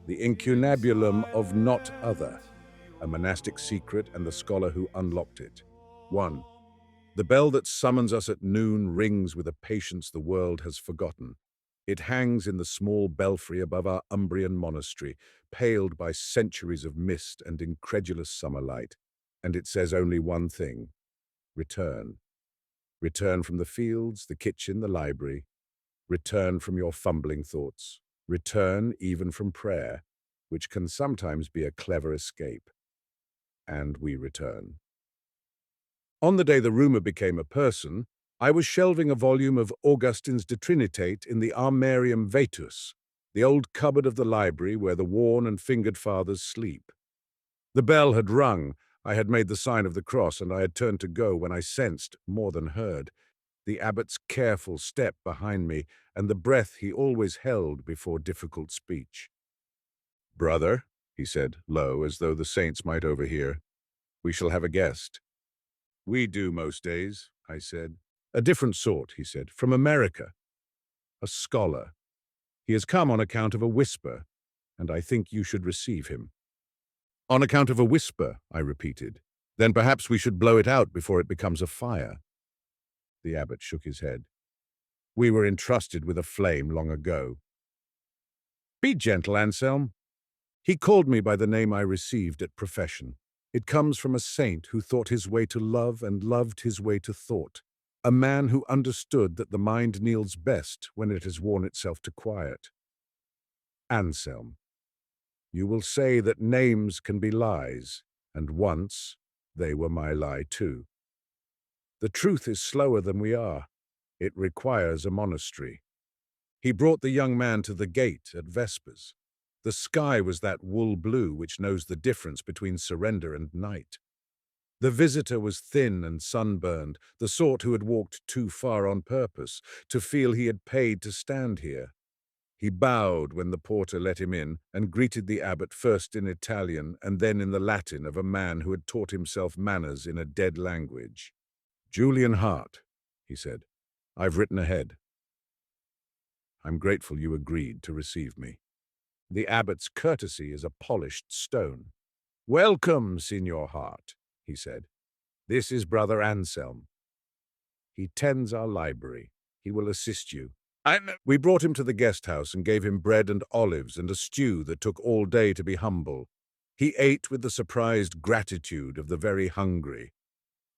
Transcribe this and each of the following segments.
The Incunabulum of Not Other, a monastic secret and the scholar who unlocked it. 1. The bell that summons us at noon rings with a patience the world has forgotten. It hangs in the small belfry above our Umbrian monastery, paled by centuries of mist and incredulous summer light, and it says only one thing: return. Return from the fields, the kitchen, the library. Return from your fumbling thoughts. Return even from prayer, which can sometimes be a clever escape. And we return. On the day the rumor became a person, I was shelving a volume of Augustine's De Trinitate in the Armarium Vetus, the old cupboard of the library where the worn and fingered fathers sleep. The bell had rung, I had made the sign of the cross, and I had turned to go when I sensed, more than heard, the abbot's careful step behind me and the breath he always held before difficult speech. "Brother," he said, low, as though the saints might overhear, "we shall have a guest." "We do most days," I said. "A different sort," he said, "from America. A scholar. He has come on account of a whisper, and I think you should receive him." "On account of a whisper," I repeated. "Then perhaps we should blow it out before it becomes a fire." The abbot shook his head. "We were entrusted with a flame long ago." "Be gentle, Anselm." He called me by the name I received at profession. It comes from a saint who thought his way to love and loved his way to thought, a man who understood that the mind kneels best when it has worn itself to quiet. Anselm. You will say that names can be lies, and once they were my lie too. The truth is slower than we are. It requires a monastery. He brought the young man to the gate at vespers. The sky was that wool blue which knows the difference between surrender and night. The visitor was thin and sunburned, the sort who had walked too far on purpose, to feel he had paid to stand here. He bowed when the porter let him in and greeted the abbot first in Italian and then in the Latin of a man who had taught himself manners in a dead language. "Julian Hart," he said, "I've written ahead. I'm grateful you agreed to receive me. The abbot's courtesy is a polished stone. Welcome, Signor Hart," he said. "This is Brother Anselm. He tends our library. He will assist you." We brought him to the guest house and gave him bread and olives and a stew that took all day to be humble. He ate with the surprised gratitude of the very hungry.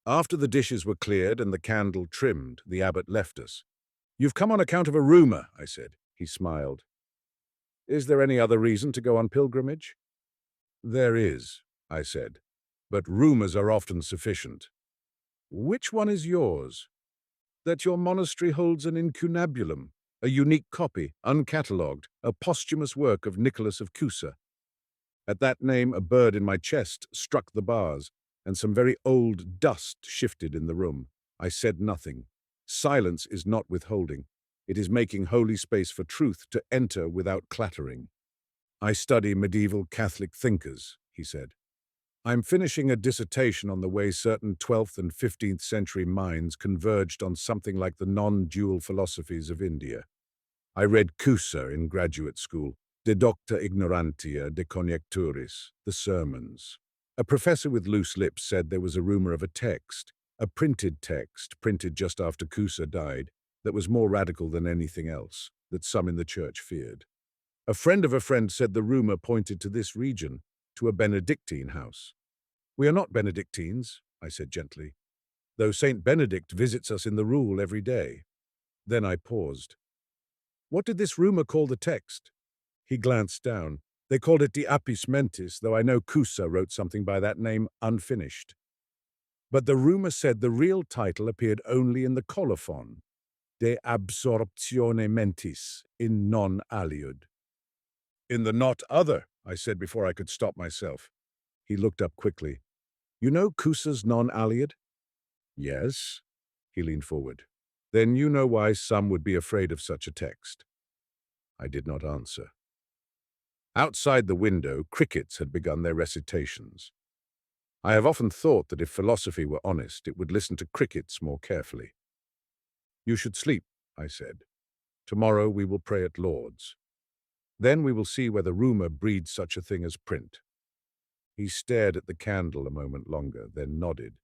After the dishes were cleared and the candle trimmed, the abbot left us. "You've come on account of a rumor," I said. He smiled. "Is there any other reason to go on pilgrimage?" "There is," I said, "but rumors are often sufficient." "Which one is yours?" "That your monastery holds an incunabulum, a unique copy, uncatalogued, a posthumous work of Nicholas of Cusa." At that name, a bird in my chest struck the bars, and some very old dust shifted in the room. I said nothing. Silence is not withholding. It is making holy space for truth to enter without clattering. "I study medieval Catholic thinkers," he said. "I'm finishing a dissertation on the way certain 12th and 15th century minds converged on something like the non-dual philosophies of India. I read Cusa in graduate school, De Docta Ignorantia de Conjecturis, the sermons. A professor with loose lips said there was a rumor of a text, a printed text, printed just after Cusa died, that was more radical than anything else, that some in the church feared. A friend of a friend said the rumor pointed to this region, to a Benedictine house. "We are not Benedictines," I said gently, "though Saint Benedict visits us in the rule every day." Then I paused. "What did this rumor call the text?" He glanced down. "They called it De Apis Mentis, though I know Cusa wrote something by that name unfinished. But the rumor said the real title appeared only in the colophon, De Absorptione Mentis, in non aliud." "In the not other," I said before I could stop myself. He looked up quickly. "You know Cusa's non aliud?" "Yes." He leaned forward. "Then you know why some would be afraid of such a text." I did not answer. Outside the window, crickets had begun their recitations. I have often thought that if philosophy were honest, it would listen to crickets more carefully. "You should sleep," I said. "Tomorrow we will pray at Lord's." Then we will see whether rumor breeds such a thing as print." He stared at the candle a moment longer, then nodded.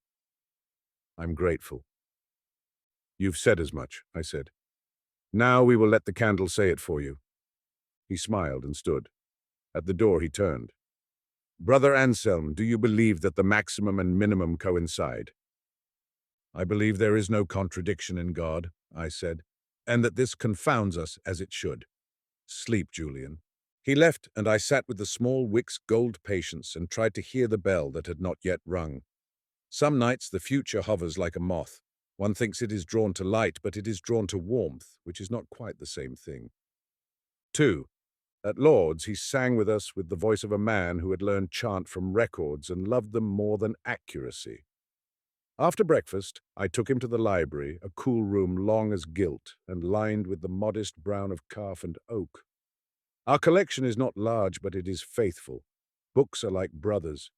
"I'm grateful." "You've said as much," I said. "Now we will let the candle say it for you." He smiled and stood. At the door he turned. "Brother Anselm, do you believe that the maximum and minimum coincide?" "I believe there is no contradiction in God," I said, "and that this confounds us as it should. Sleep, Julian." He left, and I sat with the small wick's gold patience and tried to hear the bell that had not yet rung. Some nights the future hovers like a moth. One thinks it is drawn to light, but it is drawn to warmth, which is not quite the same thing. 2. At Lord's, he sang with us with the voice of a man who had learned chant from records and loved them more than accuracy. After breakfast, I took him to the library, a cool room long as gilt and lined with the modest brown of calf and oak. Our collection is not large, but it is faithful. Books are like brothers.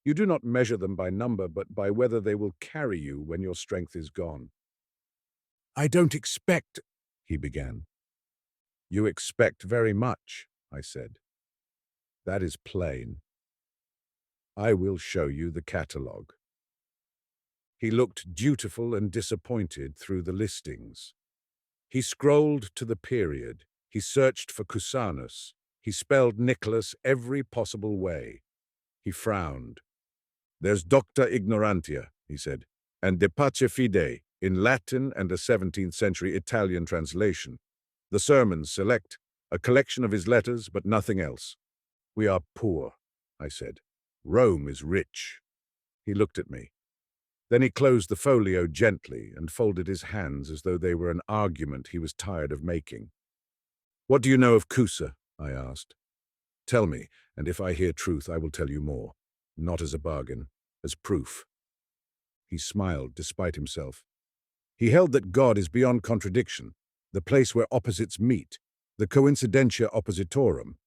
You do not measure them by number, but by whether they will carry you when your strength is gone. "I don't expect," he began. "You expect very much," I said. "That is plain. I will show you the catalogue." He looked dutiful and disappointed through the listings. He scrolled to the period. He searched for Cusanus. He spelled Nicholas every possible way. He frowned. "There's docta ignorantia," he said, "and de pace fide in Latin and a 17th century Italian translation. The sermons select, a collection of his letters, but nothing else." "We are poor," I said. "Rome is rich." He looked at me. Then he closed the folio gently and folded his hands as though they were an argument he was tired of making. "What do you know of Cusa?" I asked. "Tell me, and if I hear truth, I will tell you more. Not as a bargain, as proof." He smiled despite himself. He held that God is beyond contradiction, the place where opposites meet, the coincidentia oppositorum,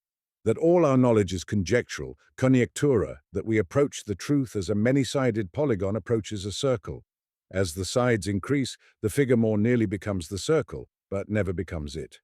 that all our knowledge is conjectural, conjectura, that we approach the truth as a many-sided polygon approaches a circle. As the sides increase, the figure more nearly becomes the circle, but never becomes it.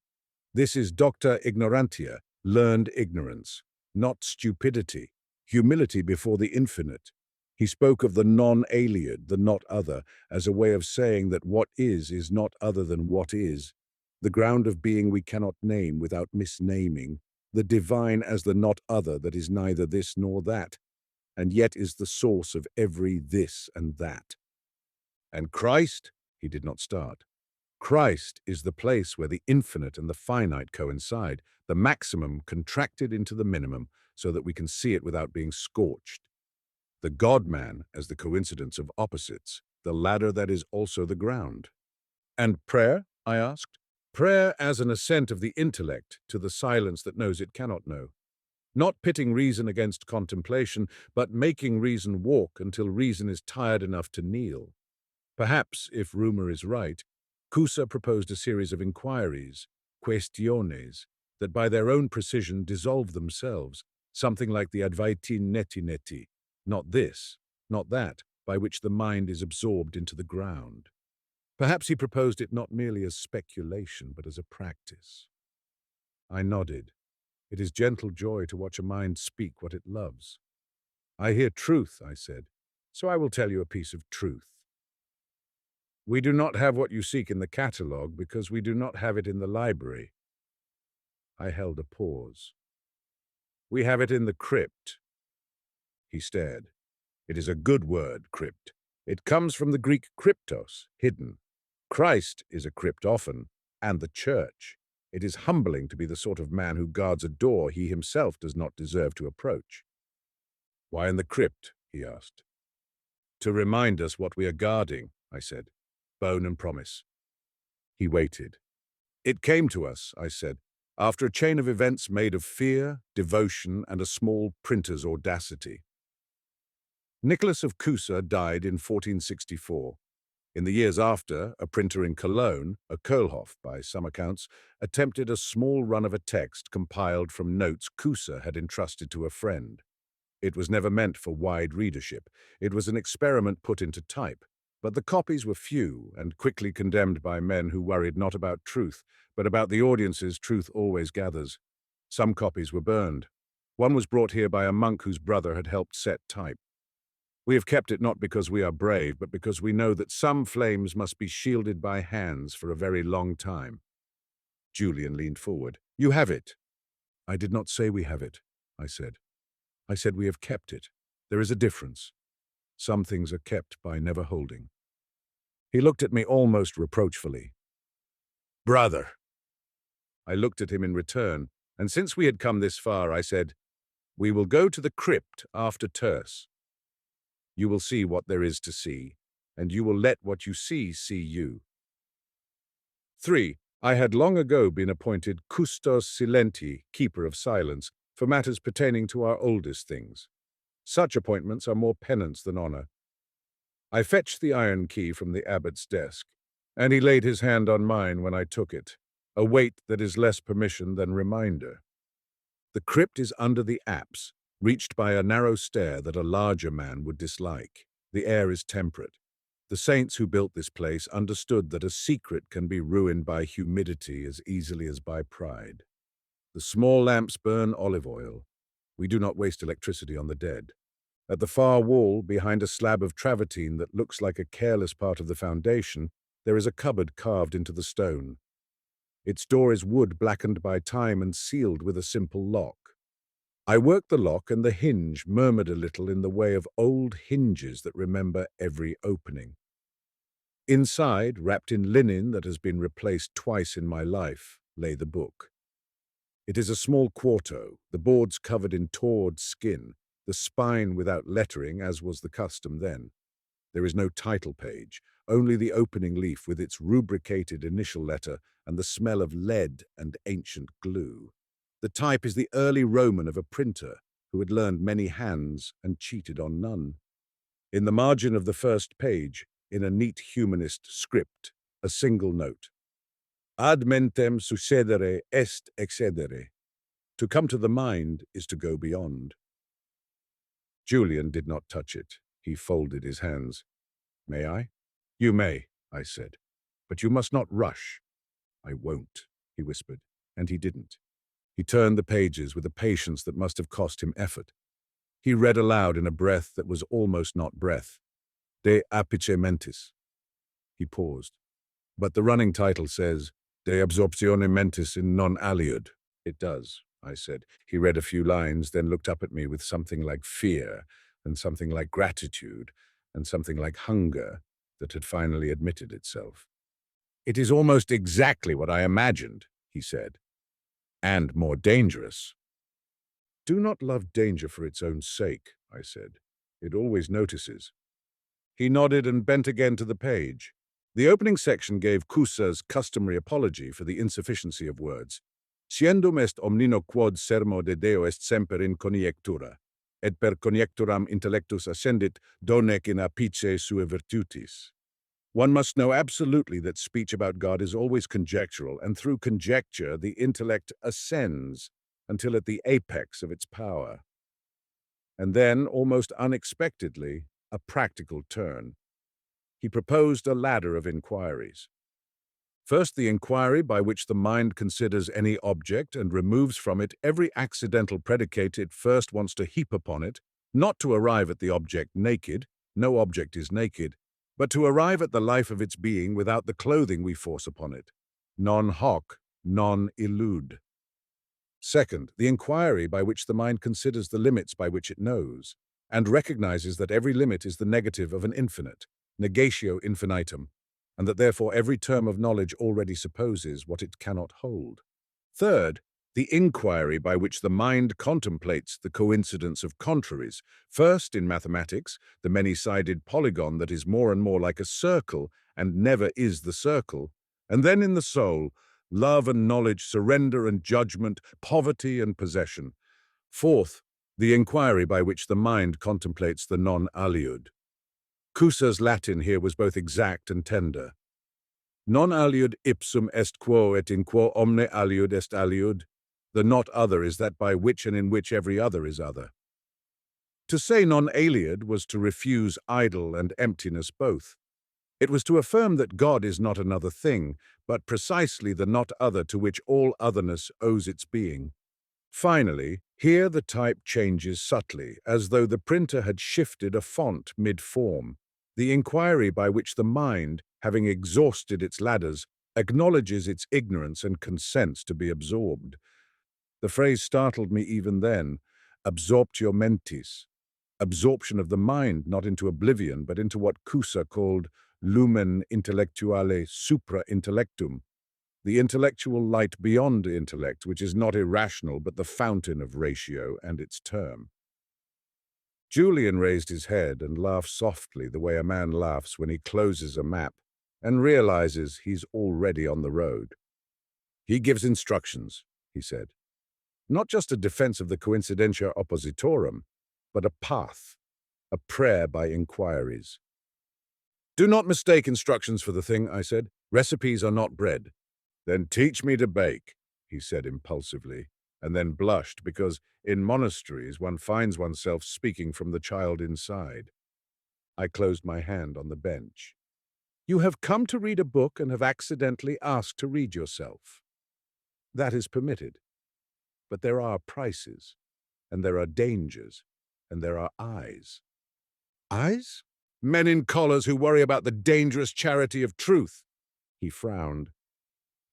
This is docta ignorantia, learned ignorance, not stupidity, humility before the infinite. He spoke of the non-alien, the not other, as a way of saying that what is not other than what is, the ground of being we cannot name without misnaming, the divine as the not other that is neither this nor that, and yet is the source of every this and that. And Christ? He did not start. Christ is the place where the infinite and the finite coincide, the maximum contracted into the minimum, so that we can see it without being scorched. The God-man as the coincidence of opposites, the ladder that is also the ground. And prayer? I asked. Prayer as an ascent of the intellect to the silence that knows it cannot know. Not pitting reason against contemplation, but making reason walk until reason is tired enough to kneel. Perhaps, if rumor is right, Cusa proposed a series of inquiries, questiones, that by their own precision dissolve themselves, something like the advaiti neti neti, not this, not that, by which the mind is absorbed into the ground. Perhaps he proposed it not merely as speculation, but as a practice. I nodded. It is gentle joy to watch a mind speak what it loves. "I hear truth," I said, "so I will tell you a piece of truth. We do not have what you seek in the catalogue because we do not have it in the library." I held a pause. "We have it in the crypt." He stared. "It is a good word, crypt. It comes from the Greek kryptos, hidden. Christ is a crypt often, and the church. It is humbling to be the sort of man who guards a door he himself does not deserve to approach." "Why in the crypt?" he asked. "To remind us what we are guarding," I said. "Bone and promise." He waited. "It came to us," I said, "after a chain of events made of fear, devotion, and a small printer's audacity. Nicholas of Cusa died in 1464. In the years after, a printer in Cologne, a Kohlhoff by some accounts, attempted a small run of a text compiled from notes Cusa had entrusted to a friend. It was never meant for wide readership. It was an experiment put into type, but the copies were few and quickly condemned by men who worried not about truth, but about the audiences truth always gathers. Some copies were burned. One was brought here by a monk whose brother had helped set type. We have kept it not because we are brave, but because we know that some flames must be shielded by hands for a very long time. Julian leaned forward. You have it. I did not say we have it, I said. I said we have kept it. There is a difference. Some things are kept by never holding. He looked at me almost reproachfully. Brother. I looked at him in return, and since we had come this far, I said, we will go to the crypt after terce. You will see what there is to see, and you will let what you see you. 3. I had long ago been appointed custos silenti, keeper of silence, for matters pertaining to our oldest things. Such appointments are more penance than honor. I fetched the iron key from the abbot's desk, and he laid his hand on mine when I took it, a weight that is less permission than reminder. The crypt is under the apse, reached by a narrow stair that a larger man would dislike. The air is temperate. The saints who built this place understood that a secret can be ruined by humidity as easily as by pride. The small lamps burn olive oil. We do not waste electricity on the dead. At the far wall, behind a slab of travertine that looks like a careless part of the foundation, there is a cupboard carved into the stone. Its door is wood blackened by time and sealed with a simple lock. I worked the lock, and the hinge murmured a little in the way of old hinges that remember every opening. Inside, wrapped in linen that has been replaced twice in my life, lay the book. It is a small quarto, the boards covered in torn skin, the spine without lettering, as was the custom then. There is no title page, only the opening leaf with its rubricated initial letter and the smell of lead and ancient glue. The type is the early Roman of a printer who had learned many hands and cheated on none. In the margin of the first page, in a neat humanist script, a single note. Ad mentem succedere est excedere. To come to the mind is to go beyond. Julian did not touch it. He folded his hands. May I? You may, I said, but you must not rush. I won't, he whispered, and he didn't. He turned the pages with a patience that must have cost him effort. He read aloud in a breath that was almost not breath. De apice mentis. He paused. But the running title says, De absorptione mentis in non aliud. It does, I said. He read a few lines, then looked up at me with something like fear, and something like gratitude, and something like hunger that had finally admitted itself. It is almost exactly what I imagined, he said. And more dangerous. Do not love danger for its own sake, I said. It always notices. He nodded and bent again to the page. The opening section gave Cusa's customary apology for the insufficiency of words. Sciendum est omnino quod sermo de Deo est semper in conjectura, et per conjecturam intellectus ascendit, donec in apice sua virtutis. One must know absolutely that speech about God is always conjectural, and through conjecture the intellect ascends until at the apex of its power. And then, almost unexpectedly, a practical turn. He proposed a ladder of inquiries. First, the inquiry by which the mind considers any object and removes from it every accidental predicate it first wants to heap upon it, not to arrive at the object naked, no object is naked, but to arrive at the life of its being without the clothing we force upon it. Non hoc, non illude. Second, the inquiry by which the mind considers the limits by which it knows, and recognizes that every limit is the negative of an infinite, negatio infinitum, and that therefore every term of knowledge already supposes what it cannot hold. Third, the inquiry by which the mind contemplates the coincidence of contraries, first in mathematics, the many-sided polygon that is more and more like a circle and never is the circle, and then in the soul, love and knowledge, surrender and judgment, poverty and possession. Fourth, the inquiry by which the mind contemplates the non-aliud. Cusa's Latin here was both exact and tender. Non aliud ipsum est quo et in quo omne aliud est aliud. The not other is that by which and in which every other is other. To say non-aliud was to refuse idle and emptiness both. It was to affirm that God is not another thing, but precisely the not other to which all otherness owes its being. Finally, here the type changes subtly, as though the printer had shifted a font mid-form, the inquiry by which the mind, having exhausted its ladders, acknowledges its ignorance and consents to be absorbed. The phrase startled me even then, absorptio mentis, absorption of the mind not into oblivion but into what Cusa called lumen intellectuale supra intellectum, the intellectual light beyond intellect, which is not irrational but the fountain of ratio and its term. Julian raised his head and laughed softly the way a man laughs when he closes a map and realizes he's already on the road. He gives instructions, he said. Not just a defense of the coincidentia oppositorum, but a path, a prayer by inquiries. Do not mistake instructions for the thing, I said. Recipes are not bread. Then teach me to bake, he said impulsively, and then blushed because in monasteries one finds oneself speaking from the child inside. I closed my hand on the bench. You have come to read a book and have accidentally asked to read yourself. That is permitted. But there are prices, and there are dangers, and there are eyes. Eyes? Men in collars who worry about the dangerous charity of truth. He frowned.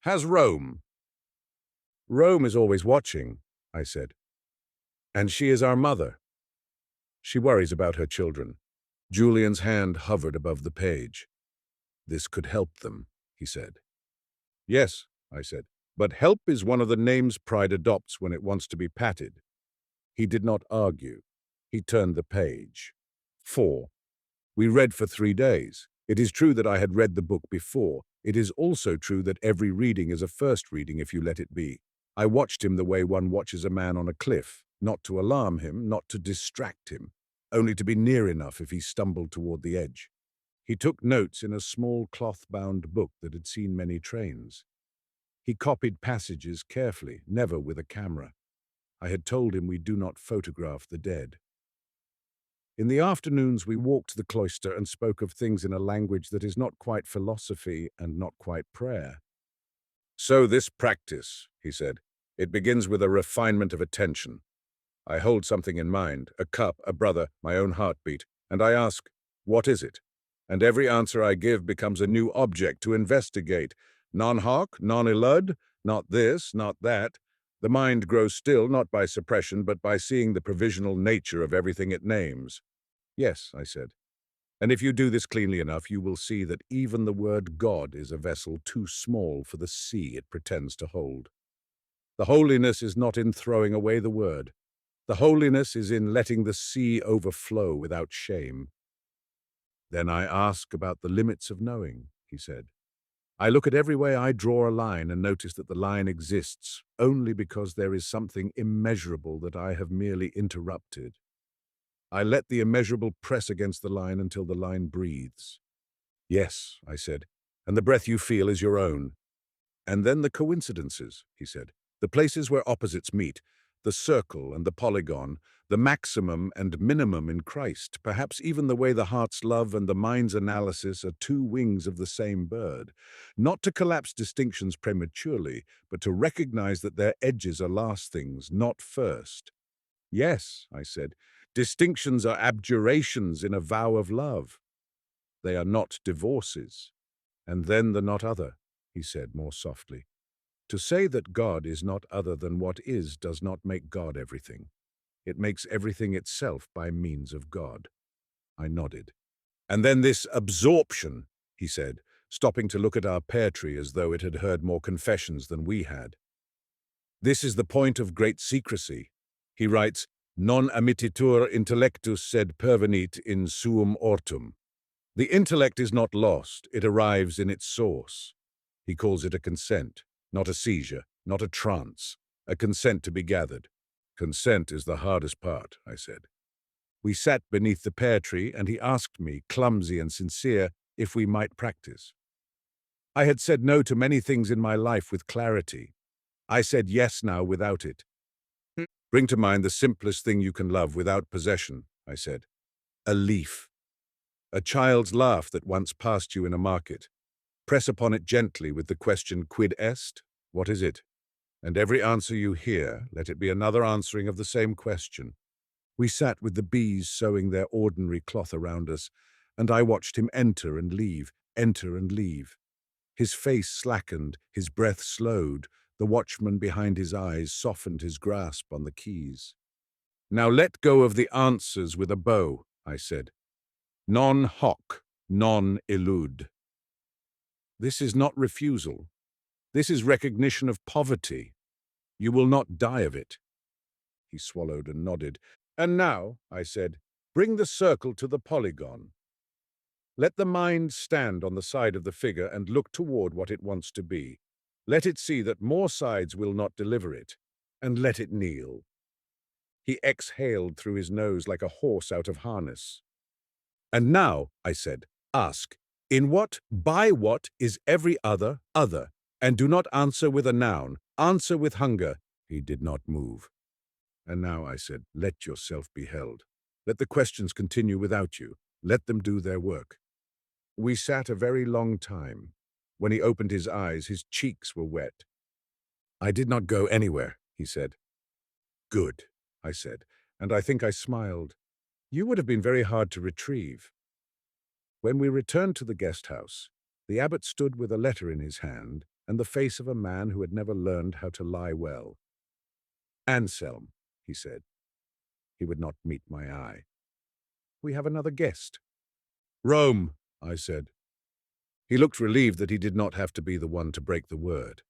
Has Rome? Rome is always watching, I said. And she is our mother. She worries about her children. Julian's hand hovered above the page. This could help them, he said. Yes, I said, but help is one of the names pride adopts when it wants to be patted. He did not argue. He turned the page. 4. We read for 3 days. It is true that I had read the book before. It is also true that every reading is a first reading if you let it be. I watched him the way one watches a man on a cliff, not to alarm him, not to distract him, only to be near enough if he stumbled toward the edge. He took notes in a small cloth-bound book that had seen many trains. He copied passages carefully, never with a camera. I had told him we do not photograph the dead. In the afternoons we walked the cloister and spoke of things in a language that is not quite philosophy and not quite prayer. So this practice, he said, it begins with a refinement of attention. I hold something in mind, a cup, a brother, my own heartbeat, and I ask, what is it? And every answer I give becomes a new object to investigate. Non hoc, non illud, not this, not that. The mind grows still not by suppression but by seeing the provisional nature of everything it names. Yes, I said. And if you do this cleanly enough, you will see that even the word God is a vessel too small for the sea it pretends to hold. The holiness is not in throwing away the word. The holiness is in letting the sea overflow without shame. Then I ask about the limits of knowing, he said. I look at every way I draw a line and notice that the line exists only because there is something immeasurable that I have merely interrupted. I let the immeasurable press against the line until the line breathes. Yes, I said, and the breath you feel is your own. And then the coincidences, he said, the places where opposites meet, the circle and the polygon, the maximum and minimum in Christ, perhaps even the way the heart's love and the mind's analysis are two wings of the same bird, not to collapse distinctions prematurely, but to recognize that their edges are last things, not first. Yes, I said, distinctions are abjurations in a vow of love. They are not divorces. And then the not other, he said more softly. To say that God is not other than what is does not make God everything. It makes everything itself by means of God. I nodded. And then this absorption, he said, stopping to look at our pear tree as though it had heard more confessions than we had. This is the point of great secrecy. He writes, non amittitur intellectus sed pervenit in suum ortum. The intellect is not lost, it arrives in its source. He calls it a consent, not a seizure, not a trance, a consent to be gathered. Consent is the hardest part, I said. We sat beneath the pear tree, and he asked me, clumsy and sincere, if we might practice. I had said no to many things in my life with clarity. I said yes now without it. Bring to mind the simplest thing you can love without possession, I said. A leaf. A child's laugh that once passed you in a market. Press upon it gently with the question, quid est? What is it? And every answer you hear, let it be another answering of the same question. We sat with the bees sewing their ordinary cloth around us, and I watched him enter and leave, enter and leave. His face slackened, his breath slowed, the watchman behind his eyes softened his grasp on the keys. Now let go of the answers with a bow, I said. Non hoc, non elude. This is not refusal. This is recognition of poverty. You will not die of it. He swallowed and nodded. And now, I said, bring the circle to the polygon. Let the mind stand on the side of the figure and look toward what it wants to be. Let it see that more sides will not deliver it, and let it kneel. He exhaled through his nose like a horse out of harness. And now, I said, ask, in what, by what is every other, other? And do not answer with a noun, answer with hunger. He did not move. And now, I said, let yourself be held. Let the questions continue without you. Let them do their work. We sat a very long time. When he opened his eyes, his cheeks were wet. I did not go anywhere, he said. Good, I said, and I think I smiled. You would have been very hard to retrieve. When we returned to the guest house, the abbot stood with a letter in his hand and the face of a man who had never learned how to lie well. Anselm, he said. He would not meet my eye. We have another guest. Rome, I said. He looked relieved that he did not have to be the one to break the word.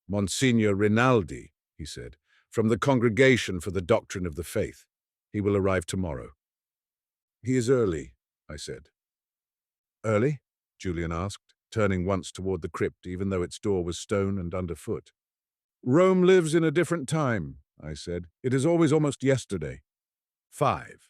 Monsignor Rinaldi, he said, from the Congregation for the Doctrine of the Faith. He will arrive tomorrow. He is early, I said. Early? Julian asked, turning once toward the crypt, even though its door was stone and underfoot. Rome lives in a different time, I said. It is always almost yesterday. 5.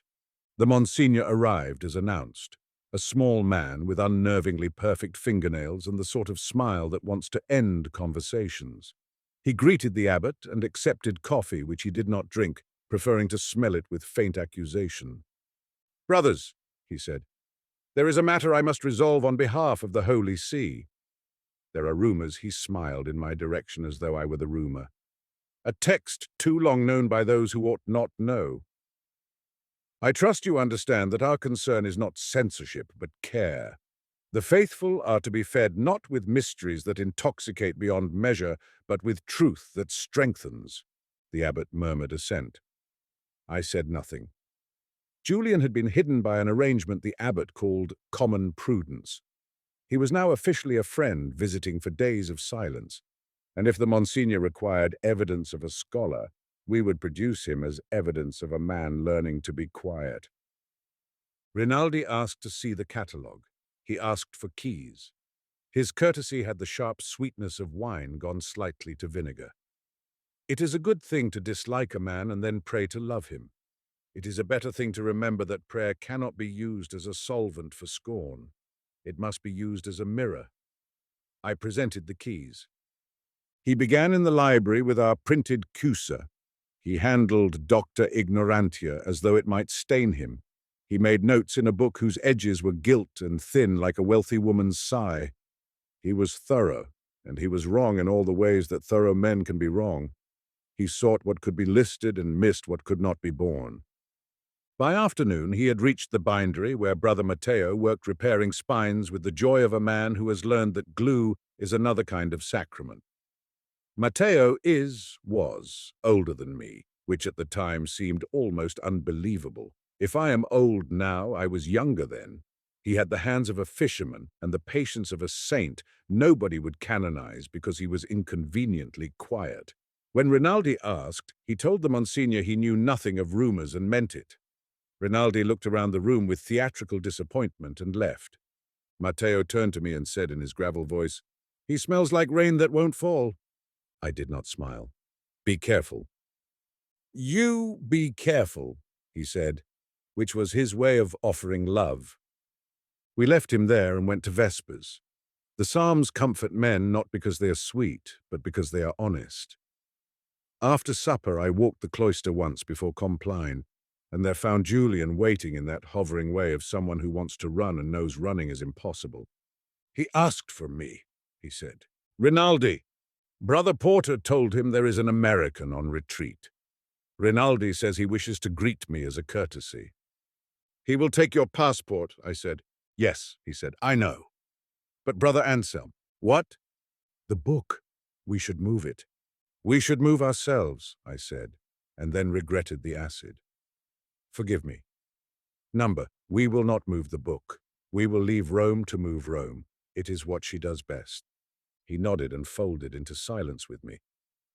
The Monsignor arrived as announced, a small man with unnervingly perfect fingernails and the sort of smile that wants to end conversations. He greeted the abbot and accepted coffee which he did not drink, preferring to smell it with faint accusation. Brothers, he said, there is a matter I must resolve on behalf of the Holy See. There are rumors, he smiled in my direction as though I were the rumor. A text too long known by those who ought not know. I trust you understand that our concern is not censorship, but care. The faithful are to be fed not with mysteries that intoxicate beyond measure, but with truth that strengthens. The abbot murmured assent. I said nothing. Julian had been hidden by an arrangement the abbot called common prudence. He was now officially a friend visiting for days of silence, and if the Monsignor required evidence of a scholar, we would produce him as evidence of a man learning to be quiet. Rinaldi asked to see the catalogue. He asked for keys. His courtesy had the sharp sweetness of wine gone slightly to vinegar. It is a good thing to dislike a man and then pray to love him. It is a better thing to remember that prayer cannot be used as a solvent for scorn. It must be used as a mirror. I presented the keys. He began in the library with our printed Cusa. He handled docta ignorantia as though it might stain him. He made notes in a book whose edges were gilt and thin like a wealthy woman's sigh. He was thorough, and he was wrong in all the ways that thorough men can be wrong. He sought what could be listed and missed what could not be borne. By afternoon, he had reached the bindery where Brother Matteo worked repairing spines with the joy of a man who has learned that glue is another kind of sacrament. Matteo was older than me, which at the time seemed almost unbelievable. If I am old now, I was younger then. He had the hands of a fisherman and the patience of a saint. Nobody would canonize because he was inconveniently quiet. When Rinaldi asked, he told the Monsignor he knew nothing of rumors and meant it. Rinaldi looked around the room with theatrical disappointment and left. Matteo turned to me and said in his gravel voice, "He smells like rain that won't fall." I did not smile. "Be careful." "You be careful," he said, which was his way of offering love. We left him there and went to Vespers. The Psalms comfort men not because they are sweet, but because they are honest. After supper, I walked the cloister once before Compline, and there found Julian waiting in that hovering way of someone who wants to run and knows running is impossible. "He asked for me," he said. "Rinaldi." Brother Porter told him there is an American on retreat. Rinaldi says he wishes to greet me as a courtesy. He will take your passport, I said. Yes, he said, I know. But Brother Anselm, what? The book. We should move it. We should move ourselves, I said, and then regretted the acid. Forgive me. Number, we will not move the book. We will leave Rome to move Rome. It is what she does best. He nodded and folded into silence with me.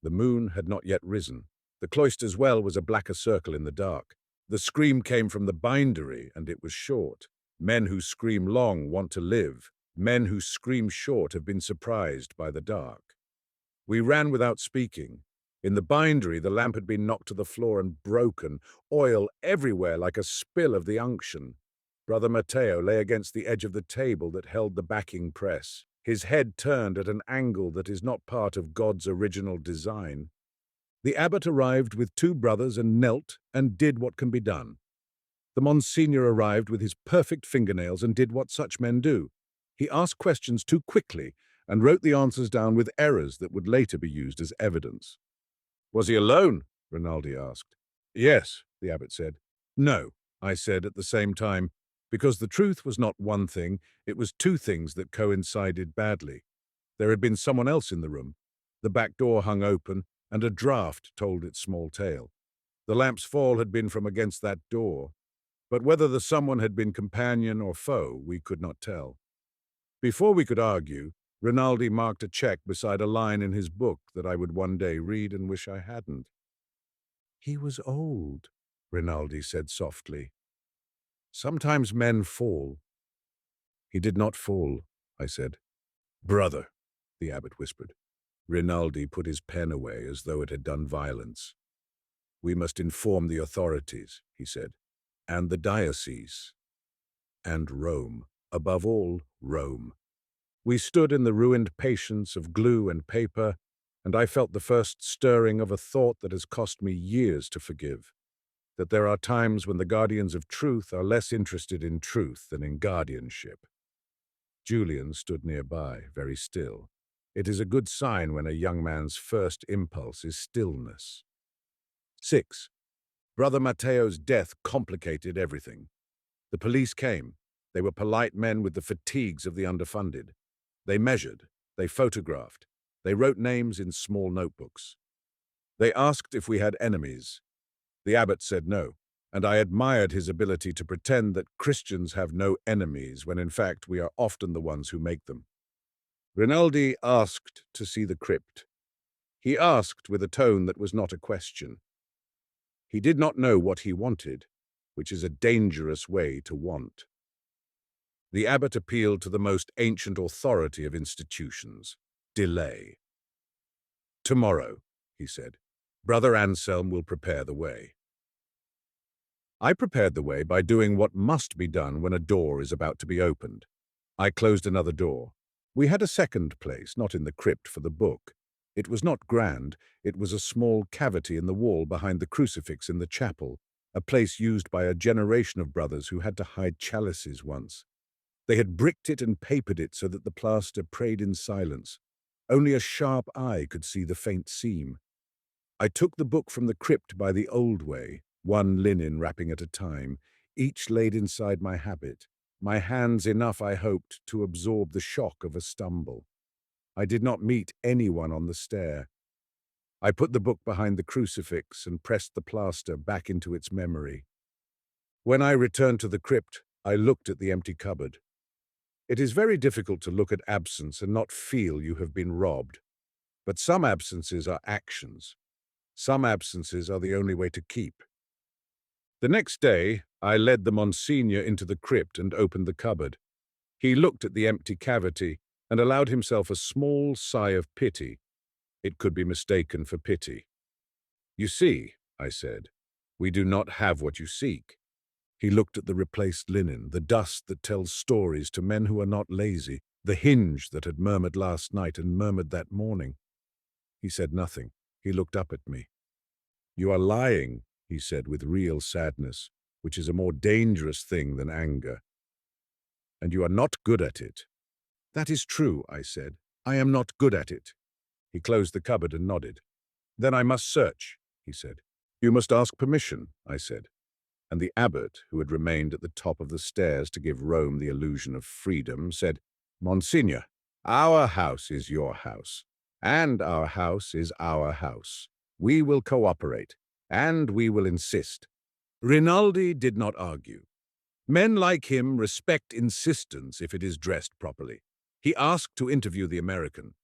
The moon had not yet risen. The cloister's well was a blacker circle in the dark. The scream came from the bindery, and it was short. Men who scream long want to live. Men who scream short have been surprised by the dark. We ran without speaking. In the bindery, the lamp had been knocked to the floor and broken, oil everywhere like a spill of the unction. Brother Matteo lay against the edge of the table that held the backing press, his head turned at an angle that is not part of God's original design. The abbot arrived with two brothers and knelt and did what can be done. The Monsignor arrived with his perfect fingernails and did what such men do. He asked questions too quickly and wrote the answers down with errors that would later be used as evidence. Was he alone? Rinaldi asked. Yes, the abbot said. No, I said at the same time, because the truth was not one thing, it was two things that coincided badly. There had been someone else in the room. The back door hung open, and a draught told its small tale. The lamp's fall had been from against that door, but whether the someone had been companion or foe, we could not tell. Before we could argue, Rinaldi marked a check beside a line in his book that I would one day read and wish I hadn't. He was old, Rinaldi said softly. Sometimes men fall. He did not fall, I said. Brother, the abbot whispered. Rinaldi put his pen away as though it had done violence. We must inform the authorities, he said, and the diocese, and Rome, above all, Rome. We stood in the ruined patience of glue and paper, and I felt the first stirring of a thought that has cost me years to forgive, that there are times when the guardians of truth are less interested in truth than in guardianship. Julian stood nearby, very still. It is a good sign when a young man's first impulse is stillness. 6. Brother Matteo's death complicated everything. The police came. They were polite men with the fatigues of the underfunded. They measured, they photographed, they wrote names in small notebooks. They asked if we had enemies. The abbot said no, and I admired his ability to pretend that Christians have no enemies when in fact we are often the ones who make them. Rinaldi asked to see the crypt. He asked with a tone that was not a question. He did not know what he wanted, which is a dangerous way to want. The abbot appealed to the most ancient authority of institutions, delay. Tomorrow, he said, Brother Anselm will prepare the way. I prepared the way by doing what must be done when a door is about to be opened. I closed another door. We had a second place, not in the crypt for the book. It was not grand, it was a small cavity in the wall behind the crucifix in the chapel, a place used by a generation of brothers who had to hide chalices once. They had bricked it and papered it so that the plaster prayed in silence. Only a sharp eye could see the faint seam. I took the book from the crypt by the old way, one linen wrapping at a time, each laid inside my habit, my hands enough, I hoped, to absorb the shock of a stumble. I did not meet anyone on the stair. I put the book behind the crucifix and pressed the plaster back into its memory. When I returned to the crypt, I looked at the empty cupboard. It is very difficult to look at absence and not feel you have been robbed. But some absences are actions. Some absences are the only way to keep. The next day, I led the Monsignor into the crypt and opened the cupboard. He looked at the empty cavity and allowed himself a small sigh of pity. It could be mistaken for pity. You see, I said, we do not have what you seek. He looked at the replaced linen, the dust that tells stories to men who are not lazy, the hinge that had murmured last night and murmured that morning. He said nothing. He looked up at me. You are lying, he said with real sadness, which is a more dangerous thing than anger. And you are not good at it. That is true, I said. I am not good at it. He closed the cupboard and nodded. "Then I must search," he said. "You must ask permission," I said. And the abbot, who had remained at the top of the stairs to give Rome the illusion of freedom, said, "Monsignor, our house is your house, and our house is our house. We will cooperate, and we will insist." Rinaldi did not argue. Men like him respect insistence if it is dressed properly. He asked to interview the American.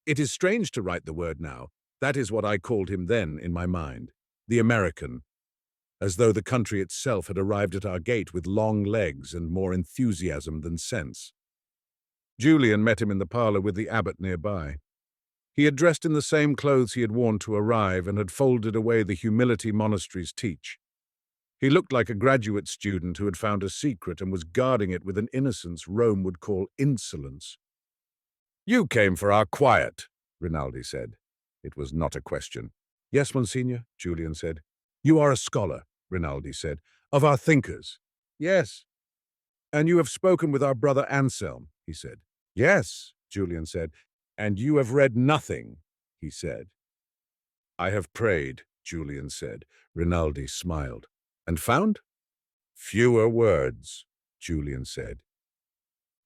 It is strange to write the word now. That is what I called him then in my mind. The American. As though the country itself had arrived at our gate with long legs and more enthusiasm than sense. Julian met him in the parlor with the abbot nearby. He had dressed in the same clothes he had worn to arrive and had folded away the humility monasteries teach. He looked like a graduate student who had found a secret and was guarding it with an innocence Rome would call insolence. "You came for our quiet," Rinaldi said. It was not a question. "Yes, Monsignor," Julian said. "You are a scholar," Rinaldi said, "of our thinkers." "Yes." "And you have spoken with our brother Anselm," he said. "Yes," Julian said. "And you have read nothing," he said. "I have prayed," Julian said. Rinaldi smiled. "And found?" "Fewer words," Julian said.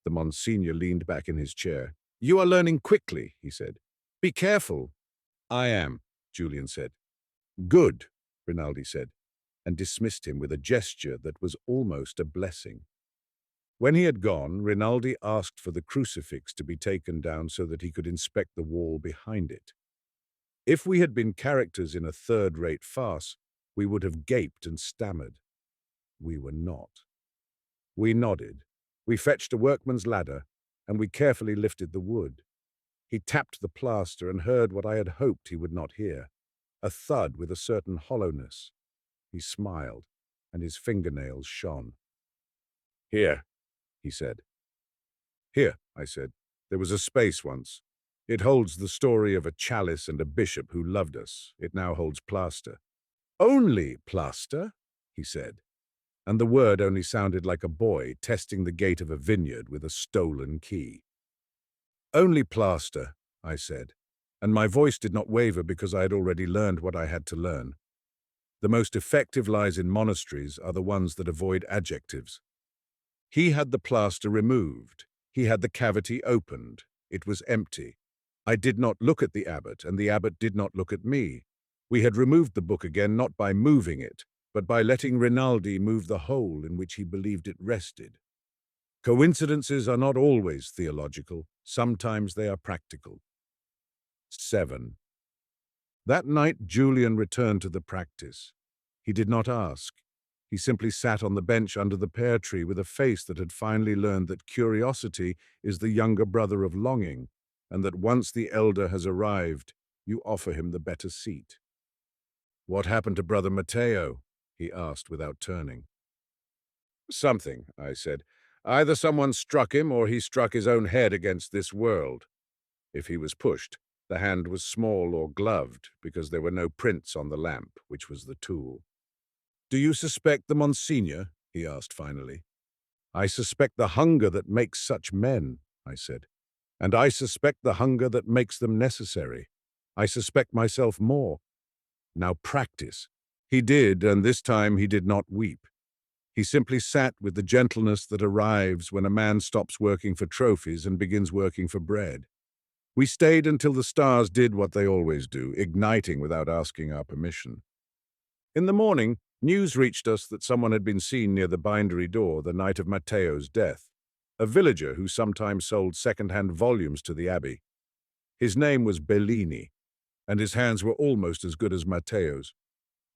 The Monsignor leaned back in his chair. "You are learning quickly," he said. "Be careful." "I am," Julian said. "Good," Rinaldi said, and dismissed him with a gesture that was almost a blessing. When he had gone, Rinaldi asked for the crucifix to be taken down so that he could inspect the wall behind it. If we had been characters in a third-rate farce, we would have gaped and stammered. We were not. We nodded. We fetched a workman's ladder, and we carefully lifted the wood. He tapped the plaster and heard what I had hoped he would not hear, a thud with a certain hollowness. He smiled, and his fingernails shone. "Here," he said. "Here," I said. "There was a space once. It holds the story of a chalice and a bishop who loved us. It now holds plaster." "Only plaster?" he said, and the word only sounded like a boy testing the gate of a vineyard with a stolen key. "Only plaster," I said, and my voice did not waver because I had already learned what I had to learn. The most effective lies in monasteries are the ones that avoid adjectives. He had the plaster removed. He had the cavity opened. It was empty. I did not look at the abbot, and the abbot did not look at me. We had removed the book again not by moving it, but by letting Rinaldi move the hole in which he believed it rested. Coincidences are not always theological. Sometimes they are practical. 7. That night Julian returned to the practice. He did not ask. He simply sat on the bench under the pear tree with a face that had finally learned that curiosity is the younger brother of longing, and that once the elder has arrived, you offer him the better seat. "What happened to Brother Matteo?" he asked without turning. "Something," I said. "Either someone struck him or he struck his own head against this world. If he was pushed, the hand was small or gloved because there were no prints on the lamp, which was the tool." "Do you suspect the Monsignor?" he asked finally. "I suspect the hunger that makes such men," I said. "And I suspect the hunger that makes them necessary. I suspect myself more. Now practice." He did, and this time he did not weep. He simply sat with the gentleness that arrives when a man stops working for trophies and begins working for bread. We stayed until the stars did what they always do, igniting without asking our permission. In the morning, news reached us that someone had been seen near the bindery door the night of Matteo's death, a villager who sometimes sold second-hand volumes to the abbey. His name was Bellini, and his hands were almost as good as Matteo's.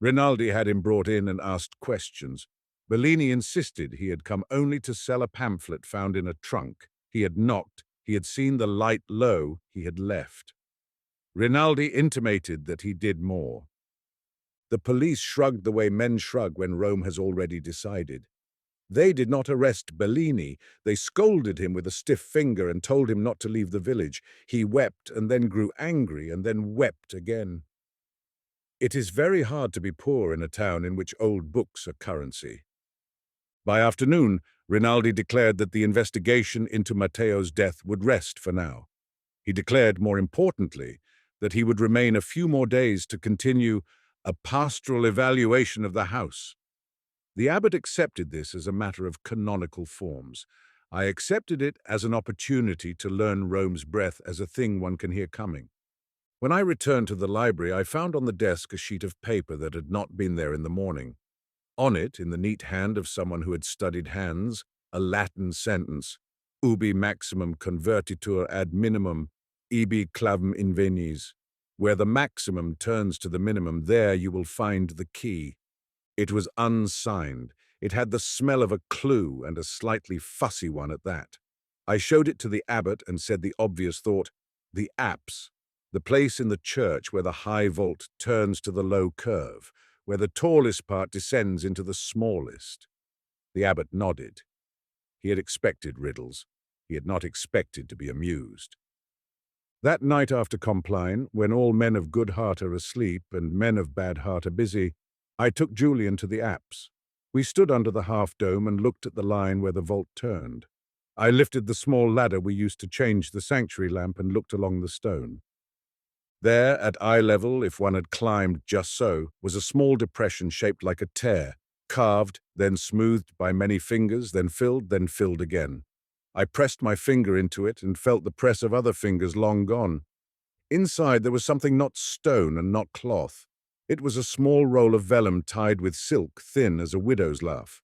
Rinaldi had him brought in and asked questions. Bellini insisted he had come only to sell a pamphlet found in a trunk. He had knocked, he had seen the light low, he had left. Rinaldi intimated that he did more. The police shrugged the way men shrug when Rome has already decided. They did not arrest Bellini. They scolded him with a stiff finger and told him not to leave the village. He wept and then grew angry and then wept again. It is very hard to be poor in a town in which old books are currency. By afternoon, Rinaldi declared that the investigation into Matteo's death would rest for now. He declared, more importantly, that he would remain a few more days to continue a pastoral evaluation of the house. The abbot accepted this as a matter of canonical forms. I accepted it as an opportunity to learn Rome's breath as a thing one can hear coming. When I returned to the library, I found on the desk a sheet of paper that had not been there in the morning. On it, in the neat hand of someone who had studied hands, a Latin sentence, ubi maximum convertitur ad minimum, ibi clavum invenis. Where the maximum turns to the minimum, there you will find the key. It was unsigned. It had the smell of a clue, and a slightly fussy one at that. I showed it to the abbot and said the obvious thought, the apse, the place in the church where the high vault turns to the low curve, where the tallest part descends into the smallest. The abbot nodded. He had expected riddles. He had not expected to be amused. That night after Compline, when all men of good heart are asleep and men of bad heart are busy, I took Julian to the apse. We stood under the half-dome and looked at the line where the vault turned. I lifted the small ladder we used to change the sanctuary lamp and looked along the stone. There, at eye level, if one had climbed just so, was a small depression shaped like a tear, carved, then smoothed by many fingers, then filled again. I pressed my finger into it and felt the press of other fingers long gone. Inside there was something not stone and not cloth. It was a small roll of vellum tied with silk, thin as a widow's laugh.